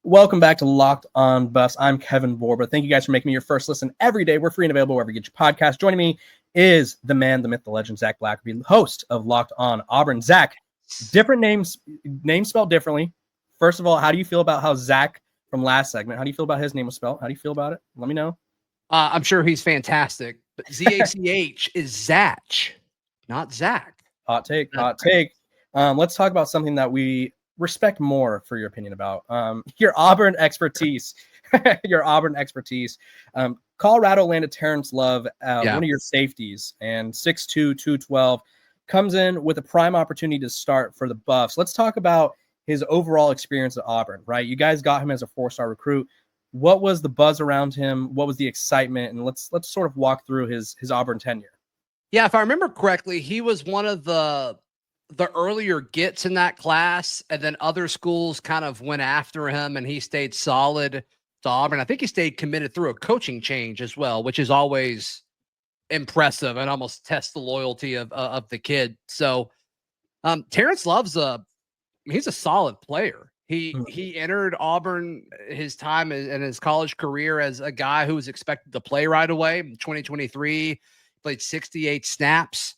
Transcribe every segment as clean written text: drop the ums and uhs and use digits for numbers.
Welcome back to Locked On Buffs. I'm Kevin Borba. Thank you guys for making me your first listen every day. We're free and available wherever you get your podcast. Joining me is the man, the myth, the legend, Zach Blackerby, host of Locked On Auburn. Zach, different names spelled differently. First of all, how do you feel about how Zach from last segment, how do you feel about his name was spelled? How do you feel about it? Let me know. I'm sure he's fantastic, but Z-A-C-H is Zach, not Zach. Hot take. Let's talk about something that we respect more for your opinion about your Auburn expertise. Colorado landed Terrance Love, one of your safeties, and 6'2", 212, comes in with a prime opportunity to start for the Buffs. Let's talk about his overall experience at Auburn, right? You guys got him as a 4-star recruit. What was the buzz around him? What was the excitement? And let's sort of walk through his Auburn tenure. Yeah, if I remember correctly, he was one of the earlier gets in that class, and then other schools kind of went after him, and he stayed solid to Auburn. I think he stayed committed through a coaching change as well, which is always impressive and almost tests the loyalty of the kid. So Terrance Love's he's a solid player. He entered Auburn his time in his college career as a guy who was expected to play right away. In 2023, played 68 snaps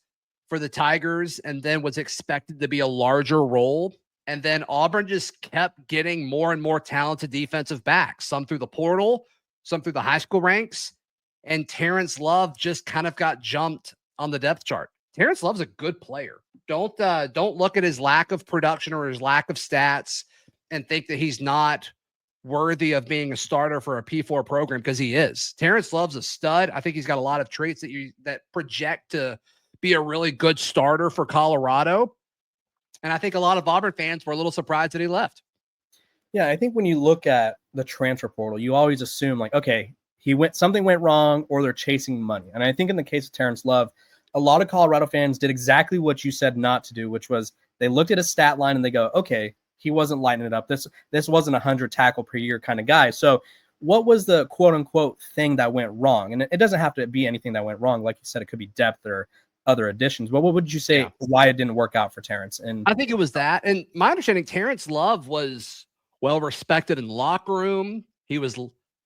for the Tigers and then was expected to be a larger role. And then Auburn just kept getting more and more talented defensive backs, some through the portal, some through the high school ranks. And Terrance Love just kind of got jumped on the depth chart. Terrance Love's a good player. Don't look at his lack of production or his lack of stats and think that he's not worthy of being a starter for a P4 program, because he is. Terrance Love's a stud. I think he's got a lot of traits that project to be a really good starter for Colorado. And I think a lot of Auburn fans were a little surprised that he left. Yeah, I think when you look at the transfer portal, you always assume like, okay, something went wrong or they're chasing money. And I think in the case of Terrance Love, a lot of Colorado fans did exactly what you said not to do, which was they looked at his stat line and they go, okay, he wasn't lighting it up. This wasn't 100 tackle per year kind of guy. So what was the quote unquote thing that went wrong? And it doesn't have to be anything that went wrong. Like you said, it could be depth or other additions. But what would you say why it didn't work out for Terrence? And I think it was that. And my understanding, Terrance Love was well respected in the locker room. He was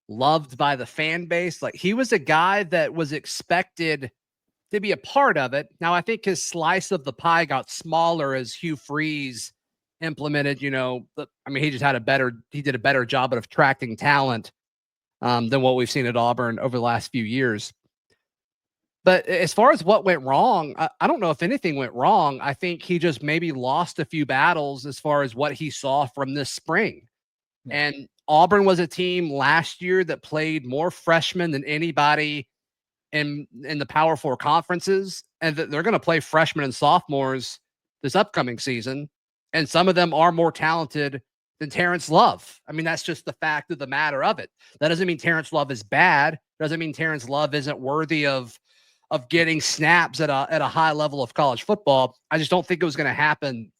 loved by the fan base. Like, he was a guy that was expected to be a part of it. Now, I think his slice of the pie got smaller as Hugh Freeze implemented, he did a better job of attracting talent than what we've seen at Auburn over the last few years. But as far as what went wrong, I don't know if anything went wrong. I think he just maybe lost a few battles as far as what he saw from this spring. Yeah. And Auburn was a team last year that played more freshmen than anybody in the Power Four conferences. And they're going to play freshmen and sophomores this upcoming season. And some of them are more talented than Terrance Love. I mean, that's just the fact of the matter of it. That doesn't mean Terrance Love is bad. Doesn't mean Terrance Love isn't worthy of getting snaps at a high level of college football. I just don't think it was going to happen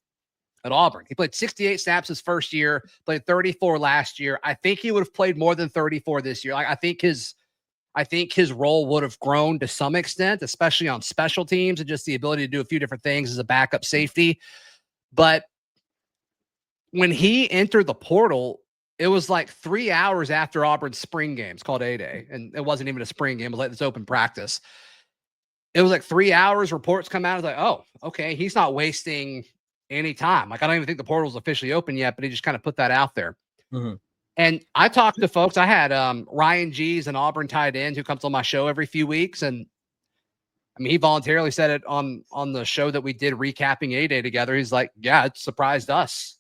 at Auburn. He played 68 snaps his first year, played 34 last year. I think he would have played more than 34 this year. Like, I think his role would have grown to some extent, especially on special teams and just the ability to do a few different things as a backup safety. But when he entered the portal, it was like 3 hours after Auburn's spring game. It's called A-Day, and it wasn't even a spring game. It was like this open practice. It was like 3 hours. Reports come out. I was like, oh, okay, he's not wasting any time. Like, I don't even think the portal is officially open yet, but he just kind of put that out there. Mm-hmm. And I talked to folks. I had Ryan G's, an Auburn tight end who comes on my show every few weeks. And I mean, he voluntarily said it on the show that we did recapping A-Day together. He's like, yeah, it surprised us.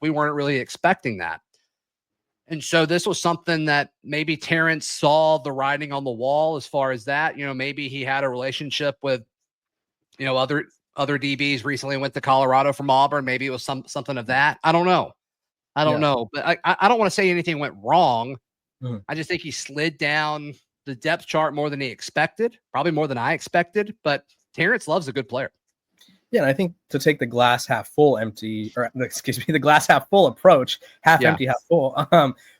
We weren't really expecting that. And so this was something that maybe Terrence saw the writing on the wall as far as that. Maybe he had a relationship with, other DBs recently went to Colorado from Auburn. Maybe it was something of that. I don't know. But I don't want to say anything went wrong. Mm-hmm. I just think he slid down the depth chart more than he expected, probably more than I expected. But Terrance Love's a good player. Yeah, and I think to take the glass half full the glass half full approach, half empty, half full.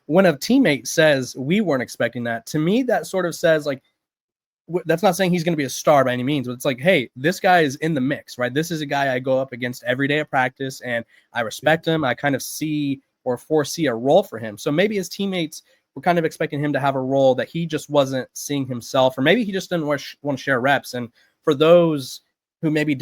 When a teammate says we weren't expecting that, to me that sort of says like that's not saying he's going to be a star by any means, but it's like, hey, this guy is in the mix, right? This is a guy I go up against every day of practice, and I respect him. I kind of see or foresee a role for him. So maybe his teammates were kind of expecting him to have a role that he just wasn't seeing himself, or maybe he just didn't want to share reps. And for those who maybe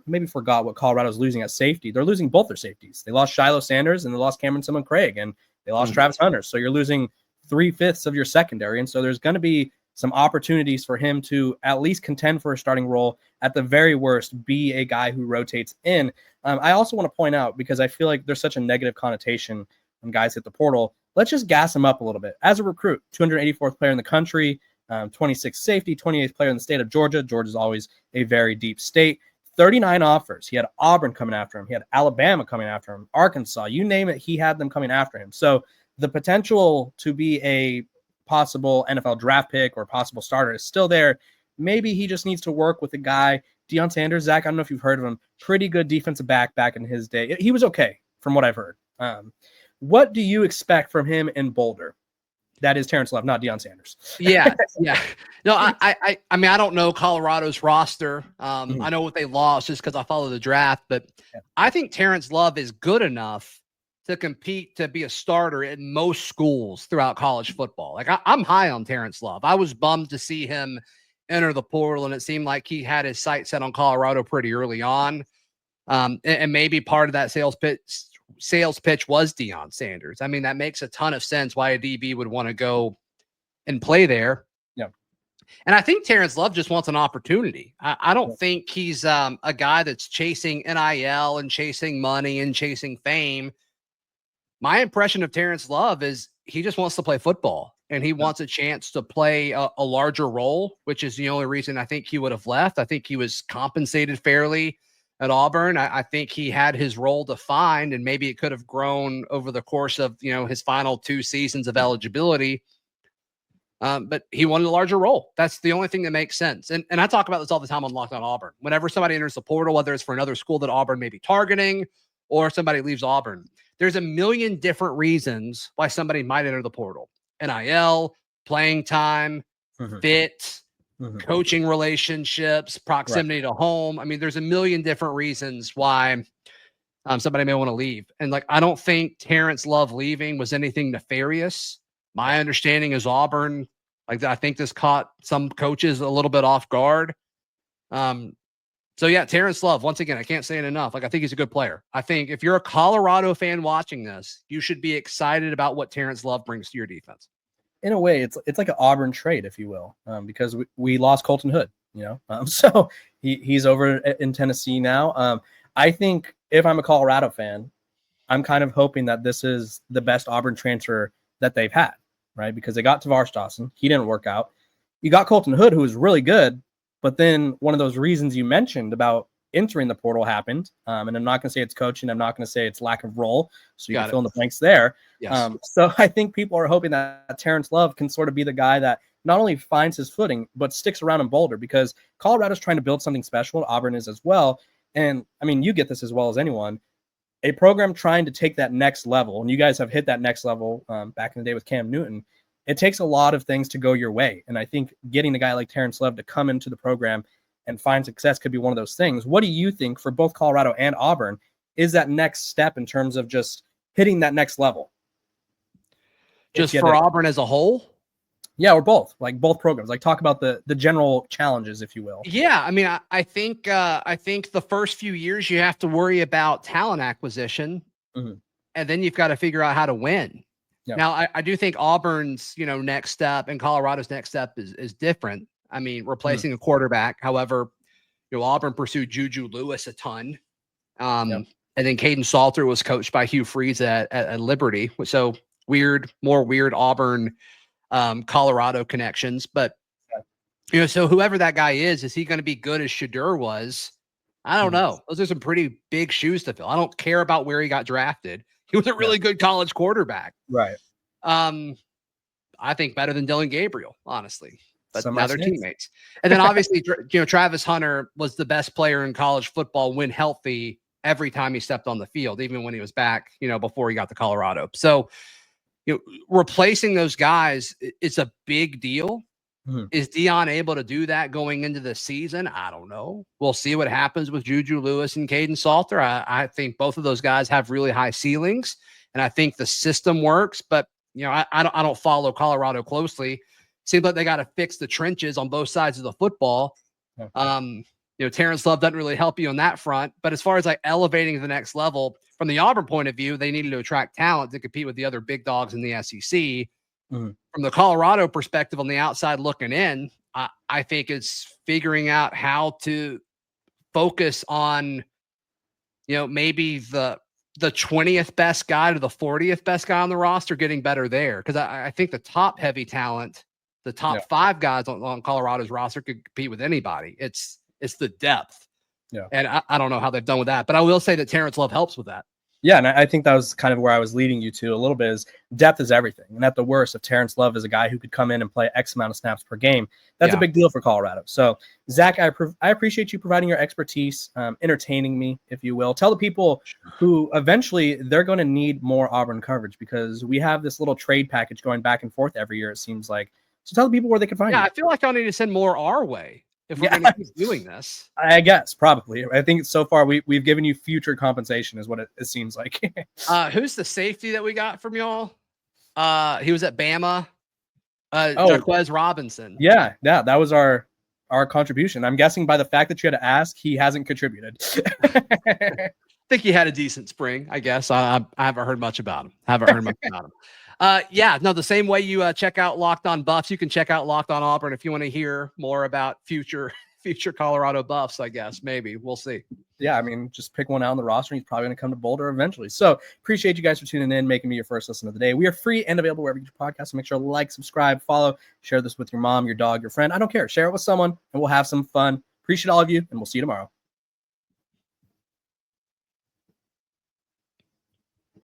maybe forgot what Colorado's losing at safety, they're losing both their safeties. They lost Shilo Sanders and they lost Cameron Simon Craig, and they lost Travis Hunter. So you're losing 3/5 of your secondary. And so there's going to be some opportunities for him to at least contend for a starting role, at the very worst, be a guy who rotates in. I also want to point out, because I feel like there's such a negative connotation when guys hit the portal, let's just gas him up a little bit. As a recruit, 284th player in the country, 26th safety, 28th player in the state of Georgia. Georgia's always a very deep state. 39 offers. He had Auburn coming after him. He had Alabama coming after him, Arkansas, you name it, he had them coming after him. So the potential to be a possible NFL draft pick or possible starter is still there. Maybe he just needs to work with a guy. Deion Sanders, Zach, I don't know if you've heard of him, pretty good defensive back in his day. He was okay from what I've heard. What do you expect from him in Boulder? That is Terrance Love, not Deion Sanders. Yeah. No, I mean, I don't know Colorado's roster. I know what they lost just because I follow the draft, but I think Terrance Love is good enough to compete to be a starter in most schools throughout college football. Like I'm high on Terrance Love. I was bummed to see him enter the portal, and it seemed like he had his sights set on Colorado pretty early on. And maybe part of that sales pitch was Deion Sanders. I mean, that makes a ton of sense why a DB would want to go and play there. Yeah. And I think Terrance Love just wants an opportunity. I don't think he's a guy that's chasing NIL and chasing money and chasing fame. My impression of Terrance Love is he just wants to play football, and he wants a chance to play a larger role, which is the only reason I think he would have left. I think he was compensated fairly at Auburn. I think he had his role defined, and maybe it could have grown over the course of, his final 2 seasons of eligibility. But he wanted a larger role. That's the only thing that makes sense. And I talk about this all the time on Locked On Auburn. Whenever somebody enters the portal, whether it's for another school that Auburn may be targeting or somebody leaves Auburn, there's a million different reasons why somebody might enter the portal. NIL, playing time, fit, coaching relationships, proximity to home. I mean, there's a million different reasons why somebody may want to leave. And I don't think Terrance Love leaving was anything nefarious. My understanding is Auburn, I think this caught some coaches a little bit off guard. So yeah, Terrance Love, once again, I can't say it enough. I think he's a good player. I think if you're a Colorado fan watching this, you should be excited about what Terrance Love brings to your defense. In a way, it's like an Auburn trade, if you will, because we lost Colton Hood, so he's over in Tennessee now. I think if I'm a Colorado fan, I'm kind of hoping that this is the best Auburn transfer that they've had, right? Because they got Tavares Dawson. He didn't work out. You got Colton Hood, who was really good, but then one of those reasons you mentioned about entering the portal happened. And I'm not going to say it's coaching. I'm not going to say it's lack of role. So you can fill in the blanks there. Yes. So I think people are hoping that Terrance Love can sort of be the guy that not only finds his footing, but sticks around in Boulder, because Colorado's trying to build something special. Auburn is as well. And I mean, you get this as well as anyone. A program trying to take that next level, and you guys have hit that next level back in the day with Cam Newton. It takes a lot of things to go your way. And I think getting a guy like Terrance Love to come into the program and find success could be one of those things. What do you think for both Colorado and Auburn is that next step in terms of just hitting that next level? Just for Auburn as a whole? Yeah, or both, both programs. Talk about the general challenges, if you will. Yeah, I mean, I think the first few years you have to worry about talent acquisition, and then you've got to figure out how to win. Yeah. Now, I do think Auburn's, next step and Colorado's next step is different. I mean, replacing a quarterback. However, Auburn pursued Juju Lewis a ton. And then Caden Salter was coached by Hugh Freeze at Liberty. So more weird Auburn, Colorado connections. But, so whoever that guy is he going to be good as Shadur was? I don't know. Those are some pretty big shoes to fill. I don't care about where he got drafted. He was a really good college quarterback. Right. I think better than Dylan Gabriel, honestly. But now they're teammates. And then obviously, Travis Hunter was the best player in college football when healthy every time he stepped on the field, even when he was back, before he got to Colorado. So, replacing those guys is a big deal. Is Deion able to do that going into the season? I don't know. We'll see what happens with Juju Lewis and Caden Salter. I think both of those guys have really high ceilings. and I think the system works. But I don't follow Colorado closely. Seems like they got to fix the trenches on both sides of the football. Terrance Love doesn't really help you on that front. But as far as like elevating to the next level, from the Auburn point of view, they needed to attract talent to compete with the other big dogs in the SEC. From the Colorado perspective, on the outside looking in, I think it's figuring out how to focus on, maybe the 20th best guy to the 40th best guy on the roster, getting better there. Because I think the top heavy talent, the top 5 guys on Colorado's roster could compete with anybody. It's the depth. Yeah. And I don't know how they've done with that, but I will say that Terrance Love helps with that. Yeah, and I think that was kind of where I was leading you to a little bit, is depth is everything. And at the worst, if Terrance Love is a guy who could come in and play X amount of snaps per game, that's a big deal for Colorado. So, Zach, I appreciate you providing your expertise, entertaining me, if you will. Tell the people who eventually they're going to need more Auburn coverage, because we have this little trade package going back and forth every year, it seems like. So tell the people where they can find you. I feel like I'll need to send more our way if we're going to keep doing this. I guess, probably. I think so far we've given you future compensation is what it seems like. Who's the safety that we got from y'all? He was at Bama. Jaquez Robinson. Yeah, that was our contribution. I'm guessing by the fact that you had to ask, he hasn't contributed. I think he had a decent spring, I guess. I haven't heard much about him. The same way you check out Locked On Buffs, you can check out Locked On Auburn if you want to hear more about future Colorado Buffs, I guess. Maybe. We'll see. Yeah, I mean, just pick one out on the roster, and he's probably going to come to Boulder eventually. So appreciate you guys for tuning in, making me your first listen of the day. We are free and available wherever you get your podcasts. So make sure to like, subscribe, follow, share this with your mom, your dog, your friend. I don't care. Share it with someone, and we'll have some fun. Appreciate all of you, and we'll see you tomorrow.